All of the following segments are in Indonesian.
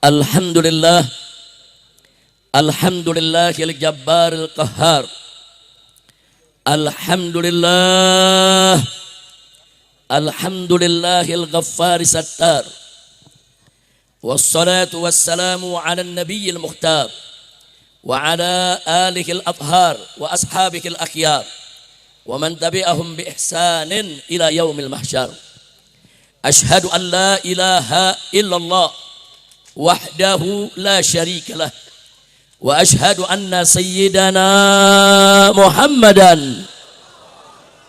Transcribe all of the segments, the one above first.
Alhamdulillah, Alhamdulillahil Jabbaril Qahhar. Alhamdulillah, Alhamdulillahil Ghaffari Sattar. Wassalatu wassalamu ala nabiyil mukhtar wa ala alihil athhar wa ashabihil akhyar wa man tabi'ahum bi ihsanin ila yaumil mahsyar. Ashhadu an la ilaha illallah wahdahu la syarikalah wa ashhadu anna sayyidana Muhammadan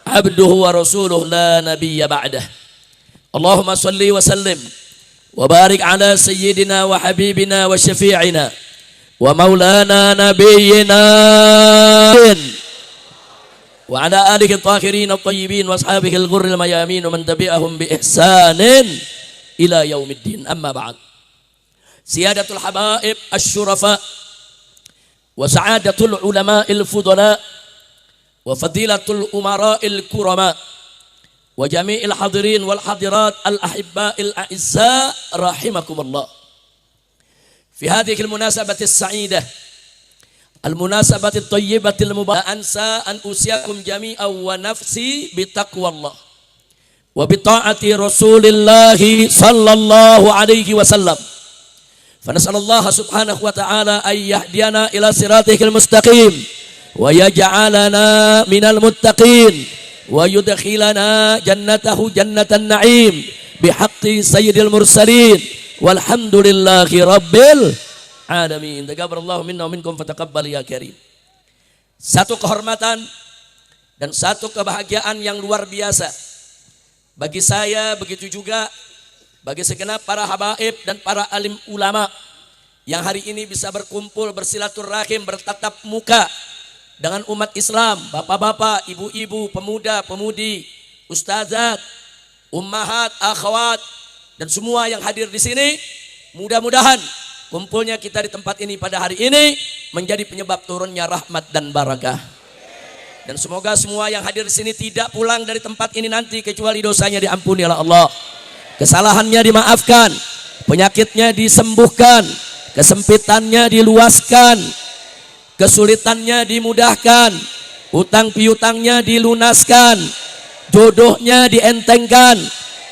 abduhu wa rasuluh la nabiyya ba'dah. Allahumma salli wa sallim wa barik ala sayyidina wa habibina wa syafi'ina wa maulana nabiyyina wa ala alihi at-tahirin at-tayyibin wa ashabihi al-ghurril mayamin wa man tabi'ahum bi ihsanin ila yaumiddin. Amma ba'd. Siyadatul habaib asy-syurafa wa sa'adatul ulama'il fudala wa fadilatul umara'il kurama wa jami'il hadirin wal hadirat al-ahibba'il a'izza rahimakumullah. Fi hadhihi al-munasabati as-sa'idah al-munasabati at-tayyibati al-mubarakah ansa an usiyakum jami'an wa nafsi bi taqwallah wa bi ta'ati Rasulillah sallallahu alaihi wasallam. فنسأل الله سبحانه وتعالى أن يهدينا إلى صراطه المستقيم ويجعلنا من المتقين ويدخلنا جنته جنة النعيم بحق سيد المرسلين والحمد لله رب العالمين. تقبل الله منا ومنكم فتقبل يا كريم. Satu kehormatan dan satu kebahagiaan yang luar biasa bagi saya, begitu juga bagi segenap para habaib dan para alim ulama yang hari ini bisa berkumpul, bersilaturahim, bertatap muka dengan umat Islam, bapak-bapak, ibu-ibu, pemuda, pemudi, ustazat, ummahat, akhwat, dan semua yang hadir di sini. Mudah-mudahan kumpulnya kita di tempat ini pada hari ini menjadi penyebab turunnya rahmat dan barakah. Dan semoga semua yang hadir di sini tidak pulang dari tempat ini nanti kecuali dosanya diampuni oleh Allah, kesalahannya dimaafkan, penyakitnya disembuhkan, kesempitannya diluaskan, kesulitannya dimudahkan, utang piutangnya dilunaskan, jodohnya dientengkan,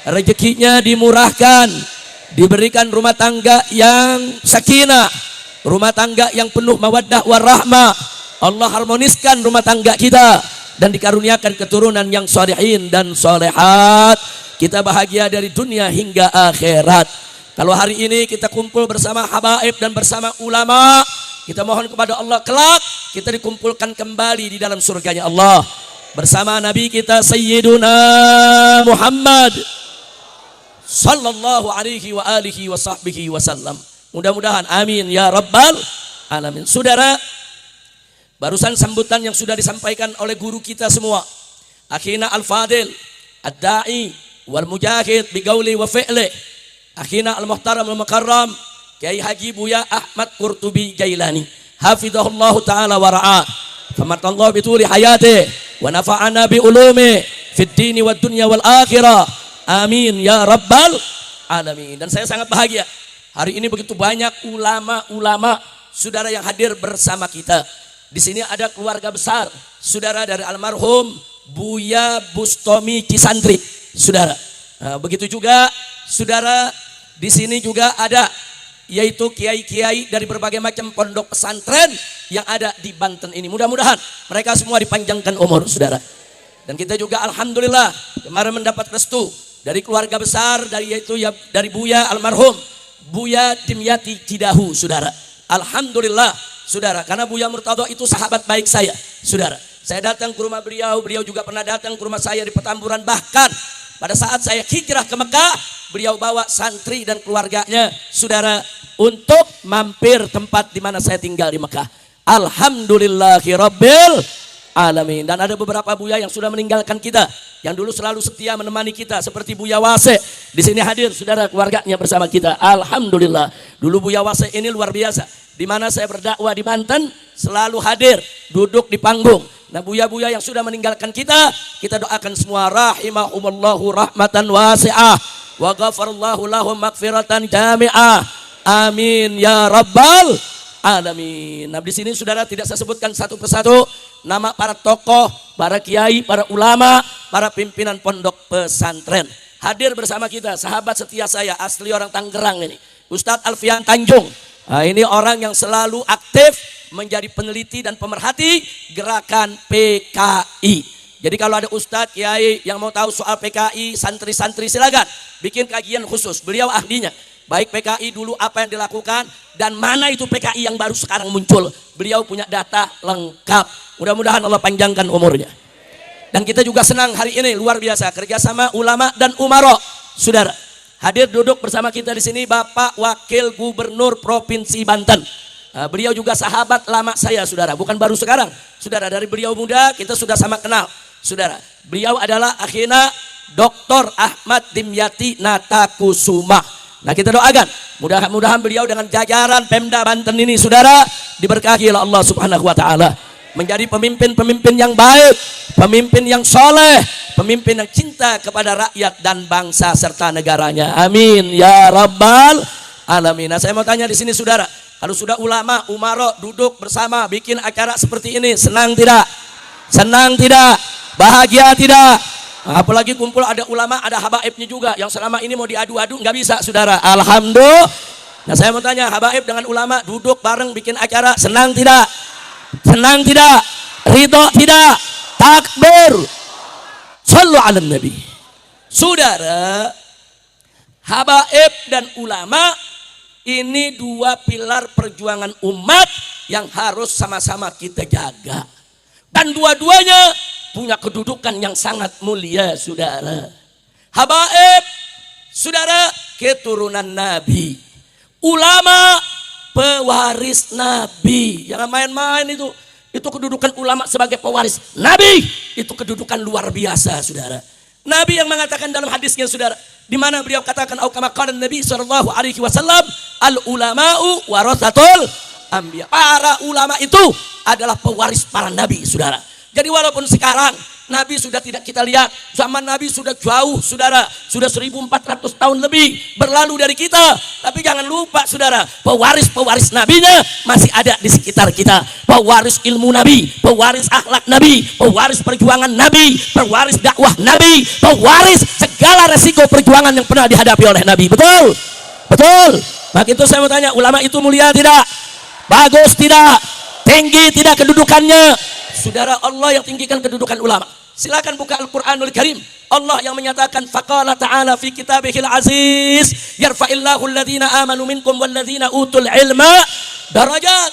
rezekinya dimurahkan, diberikan rumah tangga yang sakinah, rumah tangga yang penuh mawaddah warahmah. Allah harmoniskan rumah tangga kita dan dikaruniakan keturunan yang sholihin dan sholehat. Kita bahagia dari dunia hingga akhirat. Kalau hari ini kita kumpul bersama habaib dan bersama ulama, kita mohon kepada Allah kelak kita dikumpulkan kembali di dalam surganya Allah bersama Nabi kita Sayyiduna Muhammad sallallahu alaihi wa alihi wa sahbihi wasallam. Mudah-mudahan amin ya rabbal alamin. Saudara, barusan sambutan yang sudah disampaikan oleh guru kita semua, akhina al-fadil ad-da'i wal mujahid bi qauli wa fi'li, akhina al-muhtaram al-mukarram Kiai Haji Buya Ahmad Qurtubi Jailani hafizahullah taala wa ra'ah, famatallahu bi tuli hayati wa nafa'ana bi ulumi fid dini wad dunya wal akhirah, amin ya rabbal alamin. Dan saya sangat bahagia hari ini begitu banyak ulama-ulama saudara yang hadir bersama kita. Di sini ada keluarga besar saudara dari almarhum Buya Bustomi Cisantri, saudara. Nah, begitu juga saudara di sini juga ada yaitu kiai-kiai dari berbagai macam pondok pesantren yang ada di Banten ini. Mudah-mudahan mereka semua dipanjangkan umur, saudara. Dan kita juga alhamdulillah kemarin mendapat restu dari keluarga besar yaitu dari Buya almarhum Buya Dimyati Cidahu, saudara. Alhamdulillah, saudara, karena Buya Murtado itu sahabat baik saya, saudara. Saya datang ke rumah beliau, beliau juga pernah datang ke rumah saya di Petamburan. Bahkan pada saat saya hijrah ke Mekah, beliau bawa santri dan keluarganya, saudara, untuk mampir tempat di mana saya tinggal di Mekah. Alhamdulillahirabbil alamin. Dan ada beberapa buya yang sudah meninggalkan kita, yang dulu selalu setia menemani kita, seperti Buya Wase. Di sini hadir, saudara, keluarganya bersama kita. Alhamdulillah. Dulu Buya Wase ini luar biasa. Di mana saya berdakwah di Banten, selalu hadir, duduk di panggung. Nah, buya-buya yang sudah meninggalkan kita doakan semua rahimahumullahu rahmatan wasi'ah wa ghafarallahu lahum maghfiratan jami'ah Amin ya rabbal alamin. Nah, di sini saudara tidak saya sebutkan satu persatu nama para tokoh, para kiai, para ulama, para pimpinan pondok pesantren. Hadir bersama kita sahabat setia saya, asli orang Tangerang ini, Ustadz Alfian Tanjung. Nah, ini orang yang selalu aktif menjadi peneliti dan pemerhati gerakan PKI. Jadi kalau ada Ustadz kiai yang mau tahu soal PKI, santri-santri silakan bikin kajian khusus. Beliau ahlinya. Baik PKI dulu apa yang dilakukan dan mana itu PKI yang baru sekarang muncul. Beliau punya data lengkap. Mudah-mudahan Allah panjangkan umurnya. Dan kita juga senang hari ini luar biasa kerjasama ulama dan umaro. Saudara, hadir duduk bersama kita di sini Bapak Wakil Gubernur Provinsi Banten. Nah, beliau juga sahabat lama saya, saudara. Bukan baru sekarang, saudara. Dari beliau muda kita sudah sama kenal, saudara. Beliau adalah akhirnya Dr. Ahmad Dimyati Natakusuma. Nah, kita doakan mudah-mudahan beliau dengan jajaran Pemda Banten ini, saudara, diberkahi oleh Allah Subhanahu wa taala, menjadi pemimpin-pemimpin yang baik, pemimpin yang soleh, pemimpin yang cinta kepada rakyat dan bangsa serta negaranya. Amin ya rabbal alamin. Nah, saya mau tanya di sini, saudara, kalau sudah ulama, umaro duduk bersama bikin acara seperti ini, senang tidak? Senang tidak? Bahagia tidak? Apalagi kumpul ada ulama, ada habaibnya juga yang selama ini mau diadu-adu nggak bisa, saudara. Alhamdulillah. Nah, saya mau tanya, habaib dengan ulama duduk bareng bikin acara, senang tidak? Senang tidak? Ridho tidak? Takbir. Shallu ala nabi. Saudara, habaib dan ulama ini dua pilar perjuangan umat yang harus sama-sama kita jaga. Dan dua-duanya punya kedudukan yang sangat mulia, saudara. Habaib, saudara, keturunan Nabi. Ulama, pewaris Nabi. Jangan main-main itu. Itu kedudukan ulama sebagai pewaris Nabi. Itu kedudukan luar biasa, saudara. Nabi yang mengatakan dalam hadisnya, saudara, di mana beliau katakan, au kama qala Nabi sallallahu alaihi wasallam, al ulama'u warathatul anbiya. Para ulama itu adalah pewaris para nabi, saudara. Jadi walaupun sekarang Nabi sudah tidak kita lihat, zaman Nabi sudah jauh, saudara, sudah 1400 tahun lebih berlalu dari kita, tapi jangan lupa, saudara, pewaris-pewaris nabinya masih ada di sekitar kita. Pewaris ilmu Nabi, pewaris akhlak Nabi, pewaris perjuangan Nabi, pewaris dakwah Nabi, pewaris segala resiko perjuangan yang pernah dihadapi oleh Nabi. Betul? Betul. Maka itu saya mau tanya, ulama itu mulia tidak? Bagus tidak? Tinggi tidak kedudukannya? Saudara, Allah yang tinggikan kedudukan ulama. Silakan buka Al-Qur'anul Karim. Allah yang menyatakan, faqala ta'ala fi kitabihil aziz, yarfa'illahu alladhina amanu minkum walladhina utul ilma darajat.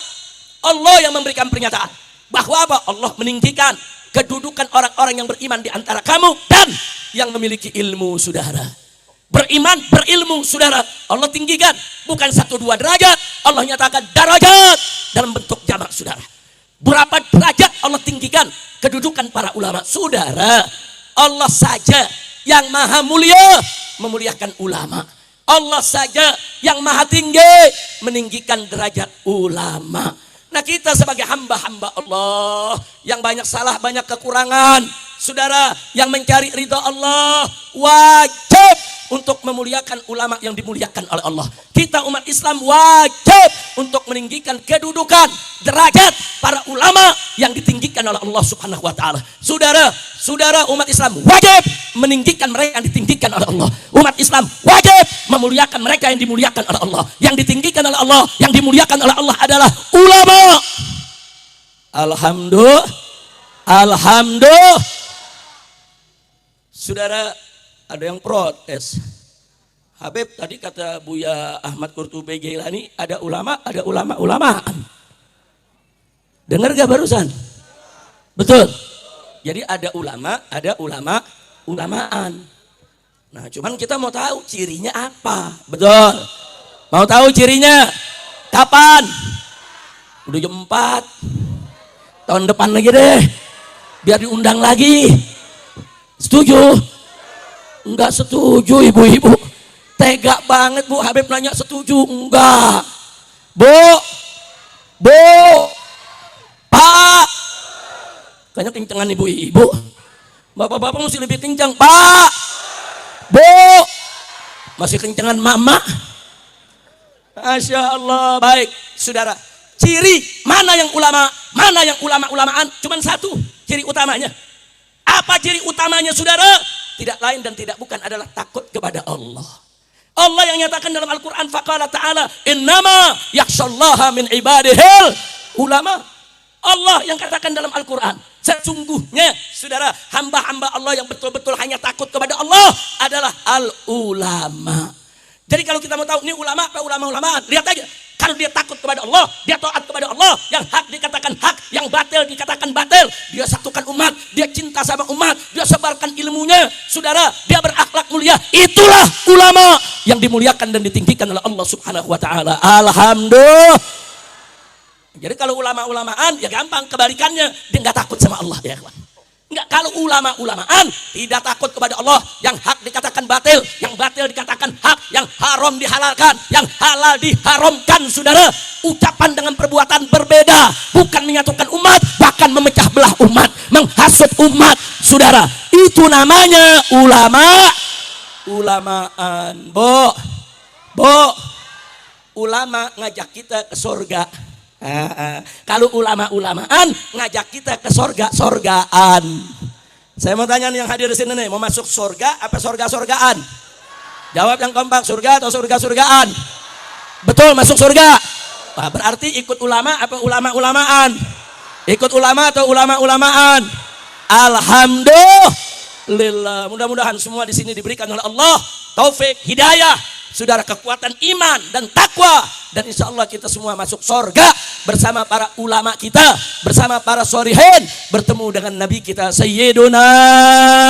Allah yang memberikan pernyataan bahwa apa? Allah meninggikan kedudukan orang-orang yang beriman di antara kamu dan yang memiliki ilmu, saudara. Beriman, berilmu, saudara, Allah tinggikan. Bukan 1-2 derajat, Allah nyatakan darajat dalam bentuk jamak, saudara. Berapa derajat Allah tinggikan kedudukan para ulama, saudara. Allah saja yang maha mulia memuliakan ulama. Allah saja yang maha tinggi meninggikan derajat ulama. Nah, kita sebagai hamba-hamba Allah yang banyak salah, banyak kekurangan, saudara, yang mencari ridha Allah, wajib untuk memuliakan ulama yang dimuliakan oleh Allah. Kita umat Islam wajib untuk meninggikan kedudukan derajat para ulama yang ditinggikan oleh Allah Subhanahu wa taala. Saudara umat Islam wajib meninggikan mereka yang ditinggikan oleh Allah. Umat Islam wajib memuliakan mereka yang dimuliakan oleh Allah. Yang ditinggikan oleh Allah, yang dimuliakan oleh Allah adalah ulama. Alhamdulillah. Alhamdulillah. Saudara, ada yang protes. Habib tadi kata Buya Ahmad Qurtubi Jailani, ada ulama, ada ulama-ulamaan. Dengar gak barusan? Betul. Jadi ada ulama, ada ulama-ulamaan. Nah, cuman kita mau tahu cirinya apa. Betul. Mau tahu cirinya? Kapan? Udah jam 4. Tahun depan lagi deh. Biar diundang lagi. Setuju? Enggak setuju, ibu-ibu. Tega banget, Bu. Habib nanya setuju. Enggak. Bu. Pak. Kayaknya kencengan ibu-ibu. Bapak-bapak mesti lebih kencang. Pak. Bu. Masih kencengan mama. Masya Allah. Baik, saudara. Ciri mana yang ulama, mana yang ulama-ulamaan? Cuman satu ciri utamanya. Apa ciri utamanya, saudara? Tidak lain dan tidak bukan adalah takut kepada Allah. Allah yang nyatakan dalam Al-Quran, faqala ta'ala, innama yakhshallaha min ibadihil ulama. Allah yang katakan dalam Al-Quran, sesungguhnya saudara, hamba-hamba Allah yang betul-betul hanya takut kepada Allah adalah al-ulama. Jadi kalau kita mau tahu ini ulama apa ulama-ulamaan, lihat aja. Kalau dia takut kepada Allah, dia taat kepada Allah, yang hak dikatakan hak, yang batil dikatakan batil, dia satukan umat, dia cinta sama umat, dia sebarkan ilmunya, saudara, dia berakhlak mulia. Itulah ulama yang dimuliakan dan ditinggikan oleh Allah Subhanahu wa taala. Alhamdulillah. Jadi kalau ulama-ulamaan ya gampang kebalikannya, dia nggak takut sama Allah ya kawan. Enggak, kalau ulama-ulamaan tidak takut kepada Allah, yang hak dikatakan batil, yang batil dikatakan hak, yang haram dihalalkan, yang halal diharamkan, saudara. Ucapan dengan perbuatan berbeda, bukan menyatukan umat, bahkan memecah belah umat, menghasut umat, saudara. Itu namanya ulamaan. Ulama ngajak kita ke surga. Kalau ulama-ulamaan ngajak kita ke sorga-sorgaan. Saya mau tanya nih yang hadir di sini nih, mau masuk surga apa sorga-sorgaan? Jawab yang kompak, surga atau surga-surgaan? Betul, masuk surga. Wah, berarti ikut ulama apa ulama-ulamaan? Ikut ulama atau ulama-ulamaan? Alhamdulillah. Mudah-mudahan semua di sini diberikan oleh Allah taufik, hidayah, saudara, kekuatan iman dan takwa, dan insya Allah kita semua masuk surga bersama para ulama kita, bersama para sholihin, bertemu dengan Nabi kita Sayyiduna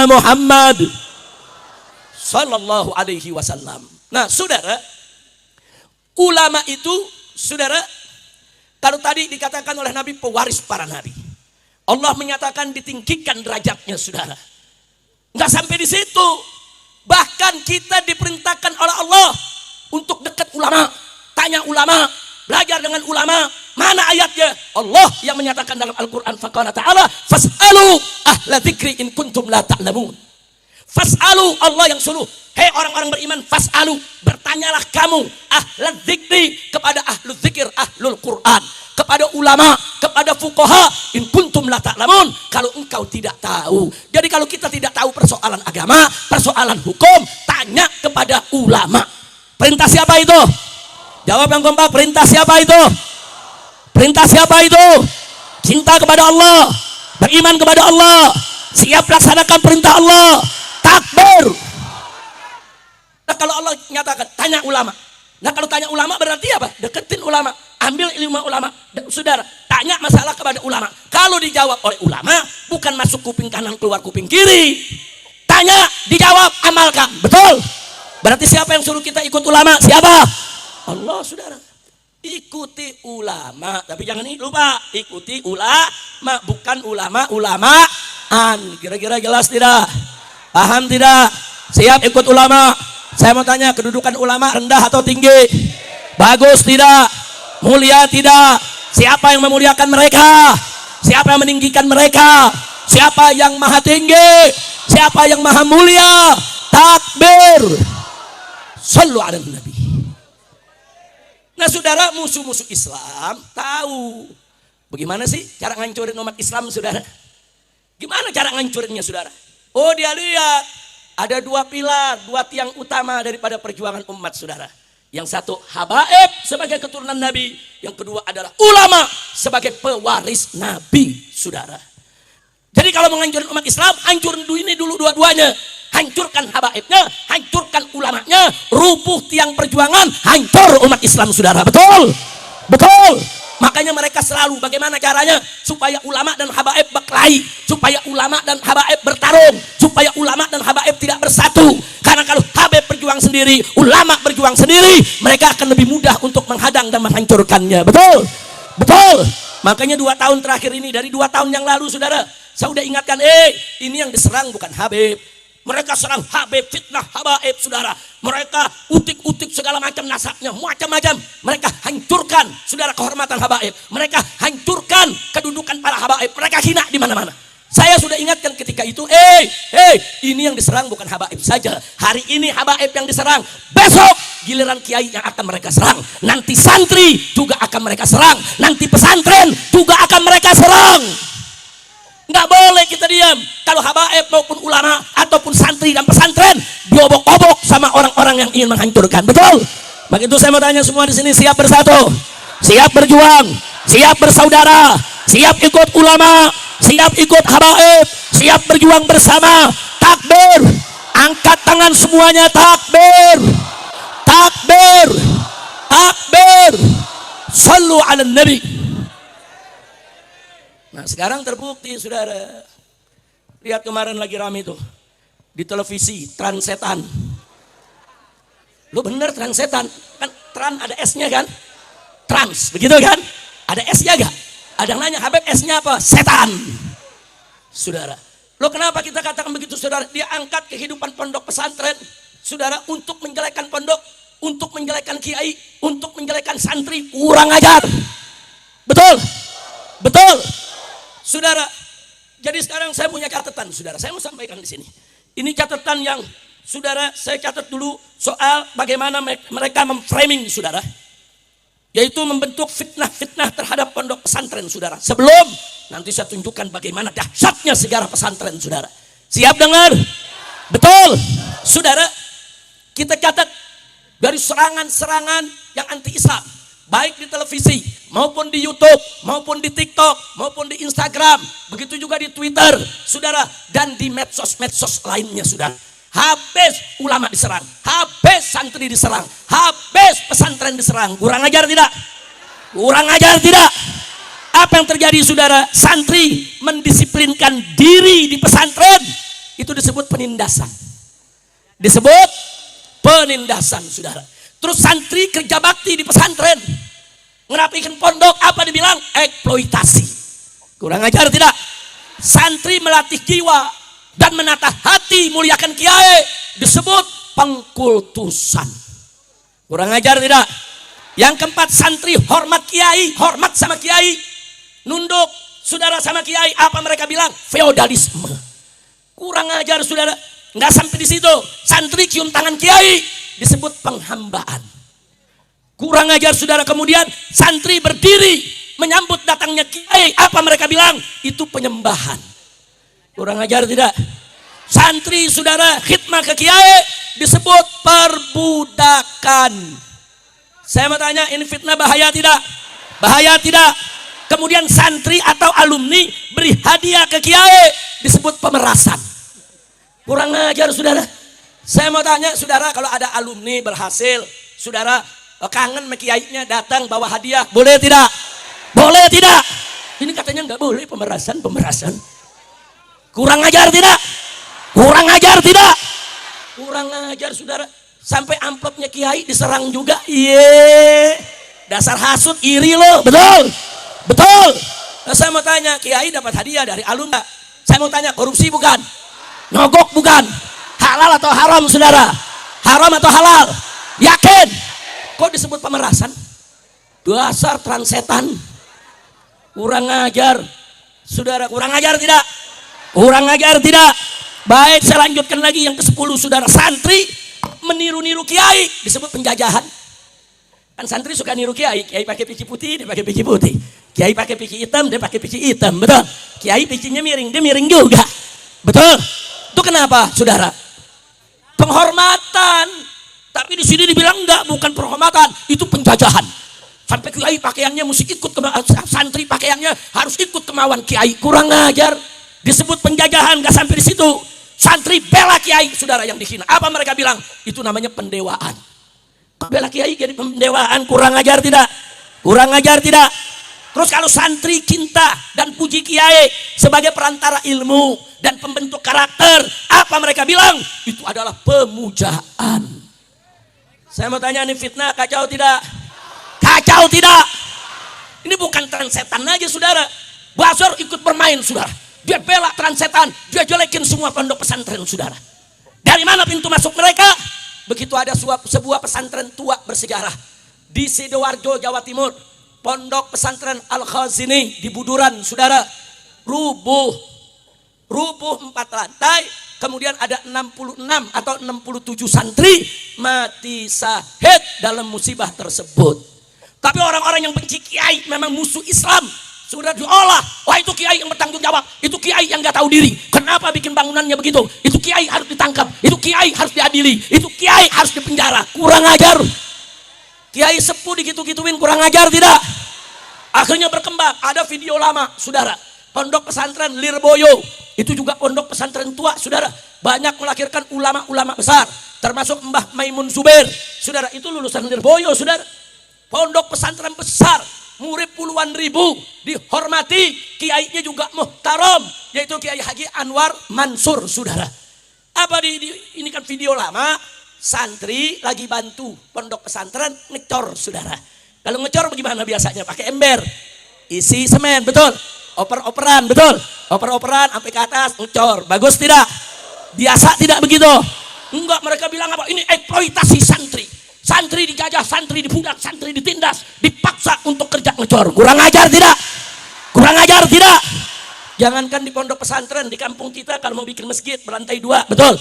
Muhammad sallallahu alaihi wasallam. Nah, saudara, ulama itu, saudara, kalau tadi dikatakan oleh Nabi pewaris para nabi, Allah menyatakan ditinggikan derajatnya, saudara. Nggak sampai di situ. Bahkan kita diperintahkan oleh Allah untuk dekat ulama, tanya ulama, belajar dengan ulama. Mana ayatnya? Allah yang menyatakan dalam Al-Quran, faqala ta'ala, fas'alu ahla dzikri in kuntum la ta'lamun. Fas'alu, Allah yang suruh, hei orang-orang beriman, fas'alu, bertanyalah kamu ahla dzikri, kepada ahlu dzikir, ahlul Quran, kepada ulama, kepada fuqaha, in kuntum la ta'lamun, kalau engkau tidak tahu. Jadi kalau kita tidak tahu persoalan agama, persoalan hukum, tanya kepada ulama. Perintah siapa itu? Jawab yang kompak, perintah siapa itu? Perintah siapa itu? Cinta kepada Allah, beriman kepada Allah, siap laksanakan perintah Allah, takbir. Nah, kalau Allah nyatakan tanya ulama, nah kalau tanya ulama berarti apa? Deketin ulama, ambil ilmu ulama, saudara, tanya masalah kepada ulama. Kalau dijawab oleh ulama, bukan masuk kuping kanan keluar kuping kiri. Tanya, dijawab, amalkan. Betul? Berarti siapa yang suruh kita ikut ulama? Siapa? Allah, saudara. Ikuti ulama, tapi jangan lupa, ikuti ulama, bukan ulama-ulamaan. Kira-kira jelas tidak? Paham tidak? Siap ikut ulama? Saya mau tanya, kedudukan ulama rendah atau tinggi? Bagus tidak? Mulia tidak? Siapa yang memuliakan mereka? Siapa yang meninggikan mereka? Siapa yang maha tinggi? Siapa yang maha mulia? Takbir. Sallu ala Nabi. Nah, saudara, musuh-musuh Islam tahu bagaimana sih cara ngancurin umat Islam, saudara. Gimana cara ngancurinnya, saudara? Oh, dia lihat ada dua pilar, dua tiang utama daripada perjuangan umat, saudara. Yang satu habaib sebagai keturunan Nabi, yang kedua adalah ulama sebagai pewaris Nabi, saudara. Jadi kalau menghancurin umat Islam, hancurin ini dulu dua-duanya. Hancurkan habaibnya, hancurkan ulamanya, rubuh tiang perjuangan, hancur umat Islam, saudara. Betul? Betul. Makanya mereka selalu bagaimana caranya supaya ulama dan habaib berkelahi, supaya ulama dan habaib bertarung, supaya ulama dan habaib tidak bersatu. Karena kalau habaib berjuang sendiri, ulama berjuang sendiri, mereka akan lebih mudah untuk menghadang dan menghancurkannya. Betul? Betul. Makanya 2 tahun terakhir ini, dari 2 tahun yang lalu, saudara, saya sudah ingatkan, ini yang diserang bukan Habib. Mereka serang Habib, fitnah habaib, saudara. Mereka utik-utik segala macam nasabnya, macam-macam. Mereka hancurkan, saudara, kehormatan habaib. Mereka hancurkan kedudukan para habaib. Mereka hina di mana-mana. Saya sudah ingatkan ketika itu, ini yang diserang bukan habaib saja. Hari ini habaib yang diserang, besok giliran kiai yang akan mereka serang. Nanti santri juga akan mereka serang. Nanti pesantren juga akan mereka serang. Nggak boleh kita diam. Kalau habaib maupun ulama ataupun santri dan pesantren diobok-obok sama orang-orang yang ingin menghancurkan. Betul? Begitu saya mau tanya semua di sini, siap bersatu, siap berjuang, siap bersaudara, siap ikut ulama, siap ikut habaib, siap berjuang bersama. Takbir, angkat tangan semuanya, takbir, takbir, takbir. Sallu ala nabi. Nah sekarang terbukti saudara. Lihat kemarin lagi rame tuh di televisi, transetan. Lu bener transetan, kan tran ada S-nya kan? Trans, begitu kan? Ada S-nya gak? Ada yang nanya, Habib S-nya apa? Setan. Saudara, lo kenapa kita katakan begitu saudara? Dia angkat kehidupan pondok pesantren, saudara, untuk menjelekkan pondok, untuk menjelekkan kiai, untuk menjelekkan santri. Kurang ajar. Betul? Betul? Saudara, jadi sekarang saya punya catatan, saudara. Saya mau sampaikan di sini. Ini catatan yang, saudara, saya catat dulu soal bagaimana mereka memframing, saudara. Yaitu membentuk fitnah-fitnah terhadap pondok pesantren, saudara. Sebelum, nanti saya tunjukkan bagaimana dahsyatnya sejarah pesantren, saudara. Siap dengar? Betul? Saudara, kita catat dari serangan-serangan yang anti-Islam. Baik di televisi, maupun di YouTube, maupun di TikTok, maupun di Instagram, begitu juga di Twitter, saudara, dan di medsos-medsos lainnya, saudara. Habis ulama diserang, habis santri diserang, habis pesantren diserang. Kurang ajar tidak? Kurang ajar tidak? Apa yang terjadi, saudara? Santri mendisiplinkan diri di pesantren, itu disebut penindasan. Disebut penindasan, saudara. Terus santri kerja bakti di pesantren, ngerapikan pondok, apa dibilang? Eksploitasi. Kurang ajar tidak? Santri melatih jiwa dan menata hati, muliakan kiai, disebut pengkultusan. Kurang ajar tidak? Yang keempat, santri hormat kiai, hormat sama kiai, nunduk saudara sama kiai, apa mereka bilang? Feodalisme. Kurang ajar, saudara. Nggak sampai di situ, santri cium tangan kiai, disebut penghambaan. Kurang ajar, saudara. Kemudian santri berdiri menyambut datangnya kiai, apa mereka bilang? Itu penyembahan. Kurang ajar tidak? Santri, saudara, khidmah ke kiai disebut perbudakan. Saya mau tanya, ini fitnah bahaya tidak? Bahaya tidak? Kemudian santri atau alumni beri hadiah ke kiai disebut pemerasan. Kurang ajar, saudara. Saya mau tanya, saudara, kalau ada alumni berhasil, saudara, kangen sama kiainya, datang bawa hadiah, boleh tidak? Boleh tidak? Ini katanya nggak boleh, pemerasan. Kurang ajar tidak? Kurang ajar tidak? Kurang ajar, saudara. Sampai amplopnya kiai diserang juga. Iye, dasar hasut, iri loh. Betul? Betul? Nah, saya mau tanya, kiai dapat hadiah dari alumni. Saya mau tanya, korupsi bukan? Nyogok bukan? Halal atau haram, saudara? Haram atau halal? Yakin? Kok disebut pemerasan? Dasar transetan. Kurang ajar, saudara. Kurang ajar tidak? Kurang ajar tidak? Baik, saya lanjutkan lagi yang ke-10, saudara. Santri meniru-niru kiai disebut penjajahan. Kan santri suka niru kiai. Kiai pakai peci putih, dia pakai peci putih. Kiai pakai peci hitam, dia pakai peci hitam. Betul? Kiai pecinya miring, dia miring juga. Betul? Itu kenapa, saudara? Penghormatan. Tapi di sini dibilang enggak, bukan penghormatan, itu penjajahan. Sampai kiai pakaiannya mesti ikut santri pakaiannya harus ikut kemauan kiai. Kurang ajar. Disebut penjajahan, enggak sampai di situ. Santri bela kiai, saudara, yang dihina. Apa mereka bilang? Itu namanya pendewaan. Bela kiai jadi pendewaan. Kurang ajar tidak? Kurang ajar tidak? Terus kalau santri cinta dan puji kiai sebagai perantara ilmu dan pembentuk karakter, apa mereka bilang? Itu adalah pemujaan. Saya mau tanya, ini fitnah kacau tidak? Kacau tidak? Ini bukan transetan aja, saudara. Basor ikut bermain, saudara. Dia bela transetan, dia jelekin semua pondok pesantren, saudara. Dari mana pintu masuk mereka? Begitu ada sebuah pesantren tua bersejarah di Sidoarjo, Jawa Timur. Pondok pesantren Al-Khazini di Buduran, saudara. Rubuh 4 lantai, kemudian ada 66 atau 67 santri mati syahid dalam musibah tersebut. Tapi orang-orang yang benci kiai memang musuh Islam. Sudah diolah, wah itu kiai yang bertanggung jawab, itu kiai yang gak tahu diri. Kenapa bikin bangunannya begitu? Itu kiai harus ditangkap, itu kiai harus diadili, itu kiai harus dipenjara. Kurang ajar. Kiai sepuh digitu-gituin, kurang ajar tidak? Akhirnya berkembang, ada video lama, saudara. Pondok pesantren Lirboyo, itu juga pondok pesantren tua, saudara. Banyak melahirkan ulama-ulama besar, termasuk Mbah Maimun Zubair. Saudara, itu lulusan Lirboyo, saudara. Pondok pesantren besar, murid puluhan ribu, dihormati, kiainya juga muhtaram, yaitu Kiai Haji Anwar Mansur, saudara. Apa ini kan video lama, santri lagi bantu pondok pesantren ngecor, saudara. Kalau ngecor bagaimana biasanya? Pakai ember, isi semen, betul? Oper-operan, betul? Oper-operan sampai ke atas, ngecor. Bagus tidak? Biasa tidak begitu? Enggak, mereka bilang apa? Ini eksploitasi santri. Santri dijajah, santri dibudak, santri ditindas, dipaksa untuk kerja ngecor. Kurang ajar tidak? Kurang ajar tidak? Jangankan di pondok pesantren, di kampung kita kalau mau bikin masjid berlantai 2, betul?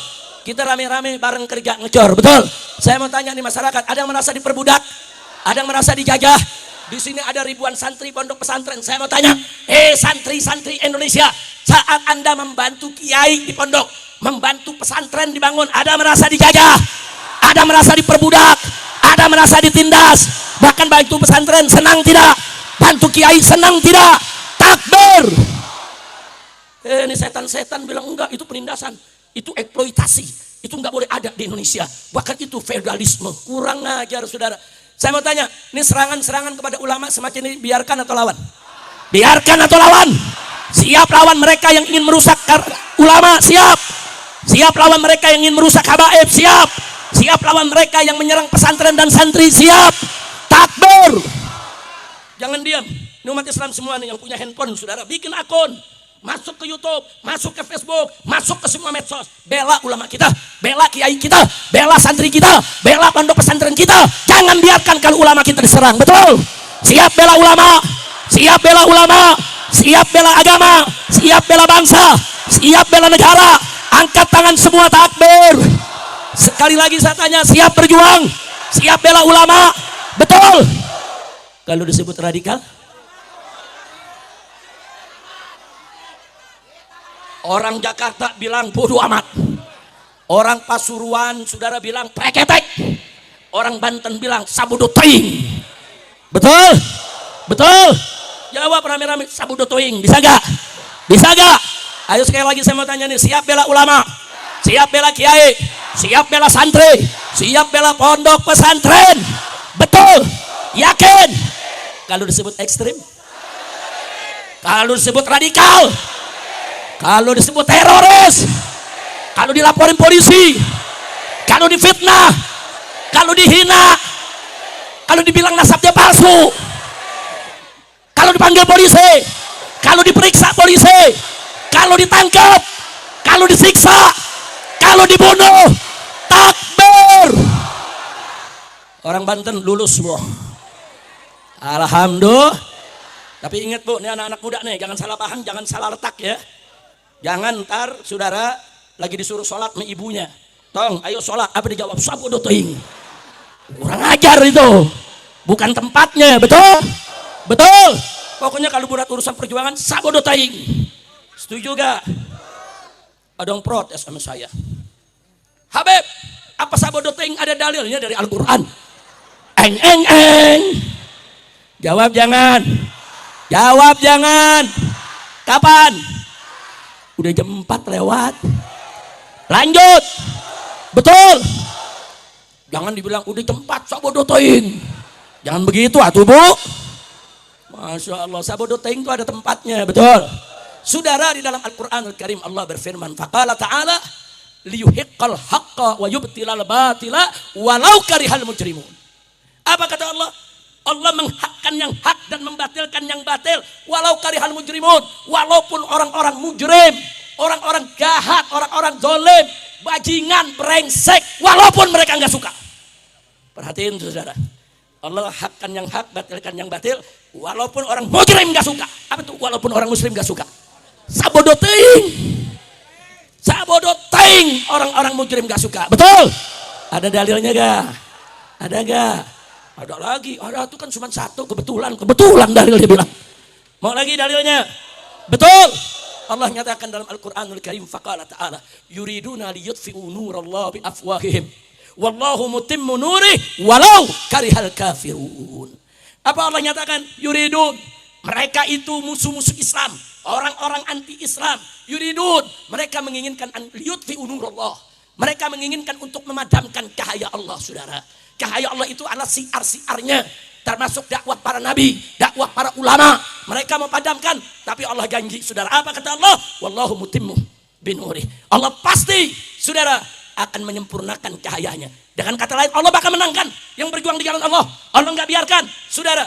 Kita rame-rame bareng kerja ngecor, betul? Saya mau tanya nih masyarakat, ada yang merasa diperbudak? Ada yang merasa dijajah? Di sini ada ribuan santri pondok pesantren. Saya mau tanya, santri-santri Indonesia, saat Anda membantu kiai di pondok, membantu pesantren dibangun, ada merasa dijajah? Ada merasa diperbudak, ada merasa ditindas, bahkan bantu pesantren senang tidak? Bantu kiai senang tidak? Takbir. Ini setan-setan bilang enggak, itu penindasan, itu eksploitasi, itu enggak boleh ada di Indonesia, bahkan itu feodalisme. Kurang ajar, saudara. Saya mau tanya, ini serangan-serangan kepada ulama semacam ini biarkan atau lawan? Biarkan atau lawan? Siap lawan mereka yang ingin merusak ulama, siap. Siap lawan mereka yang ingin merusak habaib, siap. Siap lawan mereka yang menyerang pesantren dan santri, siap. Takbir. Jangan diam. Ini umat Islam semua nih yang punya handphone, saudara, bikin akun, masuk ke YouTube, masuk ke Facebook, masuk ke semua medsos, bela ulama kita, bela kiai kita, bela santri kita, bela pondok pesantren kita. Jangan biarkan kalau ulama kita diserang, betul? Siap bela ulama, siap bela ulama, siap bela agama, siap bela bangsa, siap bela negara. Angkat tangan semua, takbir. Sekali lagi saya tanya, siap berjuang, siap bela ulama, betul? Kalau disebut radikal, orang Jakarta bilang bodoh amat, orang Pasuruan saudara bilang preketek, orang Banten bilang sabodo teing, betul? Betul? Jawab rame-rame, sabodo teing, bisa gak? Bisa gak? Ayo sekali lagi saya mau tanya nih, siap bela ulama, siap bela kiai, siap bela santri, siap bela pondok pesantren, betul? Yakin? Kalau disebut ekstrim, kalau disebut radikal, kalau disebut teroris, kalau dilaporin polisi, kalau difitnah, kalau dihina, kalau dibilang nasabnya palsu, kalau dipanggil polisi, kalau diperiksa polisi, kalau ditangkap, kalau disiksa, kalau dibunuh, takbir. Orang Banten lulus semua, alhamdulillah. Tapi ingat bu, ini anak-anak muda nih, jangan salah paham, jangan salah letak ya. Jangan ntar saudara lagi disuruh sholat sama ibunya, tong ayo sholat, apa dijawab sabodo teing. Kurang ajar itu, bukan tempatnya, betul? Betul? Pokoknya kalau buat urusan perjuangan sabodo teing. Setuju gak? Ada yang protes sama saya, Habib, apa sabodo teing ada dalilnya dari Al-Quran? Eng. Jawab jangan. Jawab jangan. Kapan? Udah jam 4 lewat. Lanjut. Betul? Jangan dibilang udah jam 4 sabodo teing. Jangan begitu atuh bu. Masya Allah, sabodo teing itu ada tempatnya, betul? Saudara, di dalam Al-Quran Al-Karim Allah berfirman, faqala ta'ala liyuhiqqal haqqa wa yubtilal batila walau karihal mujrimun. Apa kata Allah? Allah menghakkan yang hak dan membatilkan yang batil walau karihal mujrimun, walaupun orang-orang mujrim, orang-orang jahat, orang-orang zalim, bajingan, brengsek, walaupun mereka enggak suka. Perhatiin saudara, Allah hakkan yang hak, batilkan yang batil, walaupun orang mujrim enggak suka. Apa itu walaupun orang muslim enggak suka? Sabodo teing. Sabodo teing. orang-orang mujrim gak suka. Betul? Ada dalilnya gak? Ada gak? Ada lagi. Ada itu kan cuma satu, kebetulan dalil dia bilang. Mau lagi dalilnya? Betul. Allah nyatakan dalam Al-Quranul Karim, faqala ta'ala yuriduna liyutfi'u nurallahi biafwahihim wallahu mutimmu nurih walau karihal kafirun. Apa Allah nyatakan? Yuridun, mereka itu musuh-musuh Islam, orang-orang anti-Islam. Yuridun, mereka menginginkan liyutfi'u nurallah, mereka menginginkan untuk memadamkan cahaya Allah. Saudara, cahaya Allah itu adalah siar-siarnya, termasuk dakwah para nabi, dakwah para ulama. Mereka mau padamkan, tapi Allah janji, saudara, apa kata Allah? Wallahu mutimmu binuri. Allah pasti, saudara, akan menyempurnakan cahayanya. Dengan kata lain, Allah bakal menangkan yang berjuang di jalan Allah. Allah nggak biarkan, saudara.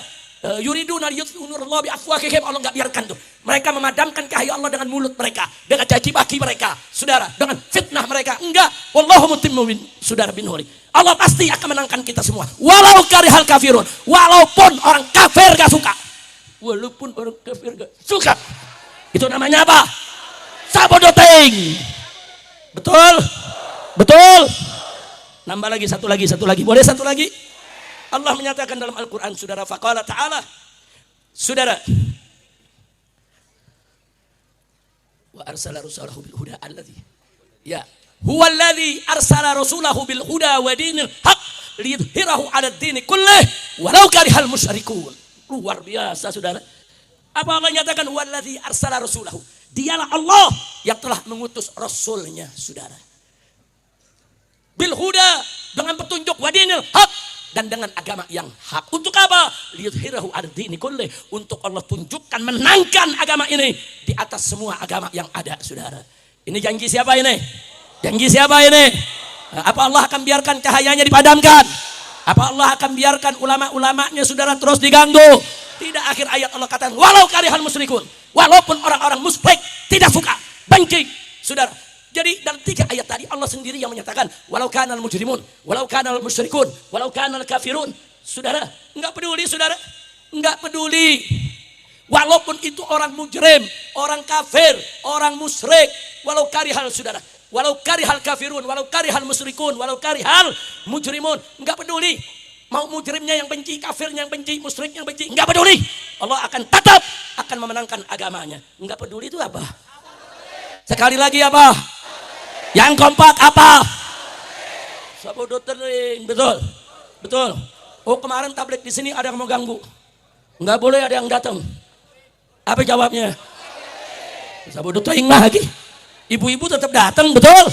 Yuriduna liyutfi'u nurallahi biafwahihim, Allah nggak biarkan tuh. Mereka memadamkan cahaya Allah dengan mulut mereka, dengan caci maki mereka, saudara, dengan fitnah mereka. Enggak, wallahu mutimmu saudara binuri. Allah pasti akan menangkan kita semua. Walau karihal kafirun, walaupun orang kafir gak suka. Walaupun orang kafir gak suka. Itu namanya apa? Sabodoting. Betul? Betul? Nambah lagi, satu lagi. Boleh satu lagi? Allah menyatakan dalam Al-Quran, saudara, faqala ta'ala, saudara, wa arsala rasulahu bil huda alladhi, ya, huwa alladhi arsala rasulahu bil huda wa dinil haq liyudhhirahu 'ala ad-dini kullih walau karihal musyrikun. Luar biasa, saudara. Apa Allah nyatakan? Huwa alladhi arsala rasulahu, dialah Allah yang telah mengutus rasulnya, saudara, bil huda, dengan petunjuk, wa dinil haq, dan dengan agama yang hak. Untuk apa? Liyudhhirahu 'ala ad-dini kullih, untuk Allah tunjukkan, menangkan agama ini di atas semua agama yang ada, saudara. Ini janji siapa ini? Janji siapa ini? Apa Allah akan biarkan cahayanya dipadamkan? Apa Allah akan biarkan ulama-ulamanya, saudara, terus diganggu? Tidak. Akhir ayat Allah katakan, walau karihal musyrikun, walaupun orang-orang musyrik tidak suka, benci, saudara. Jadi dalam 3 ayat tadi Allah sendiri yang menyatakan, walau kanal mujrimun, walau kanal musyrikun, walau kanal kafirun. Saudara, enggak peduli, saudara, enggak peduli. Walaupun itu orang mujrim, orang kafir, orang musyrik, walau karihal, saudara, walau karihal kafirun, walau karihal musyrikun, walau karihal mujrimun, enggak peduli. Mau mujrimnya yang benci, kafirnya yang benci, musyriknya yang benci, enggak peduli. Allah akan tetap akan memenangkan agamanya. Enggak peduli itu apa? Sekali lagi apa? Yang kompak apa? Sabodoting. Betul, betul. Oh, kemarin tablik di sini ada yang mau ganggu, nggak boleh ada yang datang. Apa jawabnya? Sabodoting lagi. Ibu-ibu tetap datang, betul,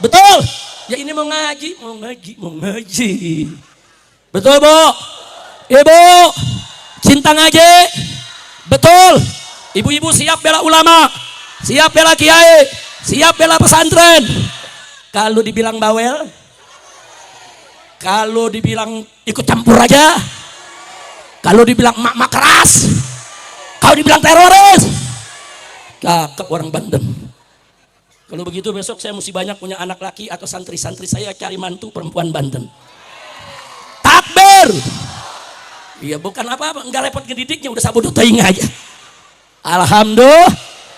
betul. Ya ini mau ngaji. Betul, Bu. Ibu cinta ngaji, betul. Ibu-ibu siap bela ulama, siap bela kiai, siap bela pesantren. Kalau dibilang bawel, kalau dibilang ikut campur aja, kalau dibilang mak-mak keras, kalau dibilang teroris, cakep orang Banten. Kalau begitu besok saya mesti banyak punya anak laki atau santri-santri saya cari mantu perempuan Banten. Takbir. Iya, bukan apa-apa, enggak repot ngedidiknya, udah sabodoting aja. Alhamdulillah.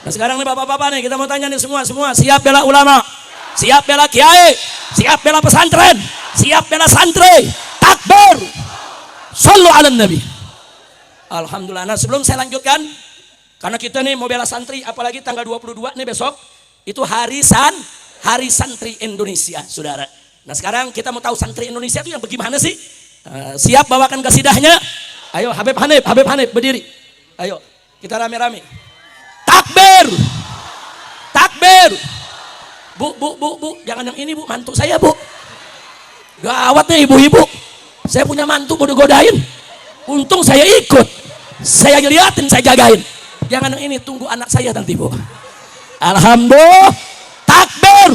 Nah sekarang nih bapak-bapak nih, kita mau tanya nih semua siap bela ulama, siap bela kiai, siap bela pesantren, siap bela santri. Takbir. Shallu ala nabi. Alhamdulillah. Nah sebelum saya lanjutkan, karena kita nih mau bela santri, apalagi tanggal 22 nih besok, itu hari santri Indonesia, saudara. Nah sekarang kita mau tahu santri Indonesia itu yang bagaimana sih? Siap bawakan kasidahnya? Ayo Habib Hanif berdiri. Ayo kita rame-rame. Takbir. Takbir. Bu, jangan yang ini, Bu, mantu saya, Bu. Gawat nih ibu-ibu. Saya punya mantu mau digodain. Untung saya ikut. Saya liatin, saya jagain. Jangan yang ini, tunggu anak saya nanti, Bu. Alhamdulillah. Takbir.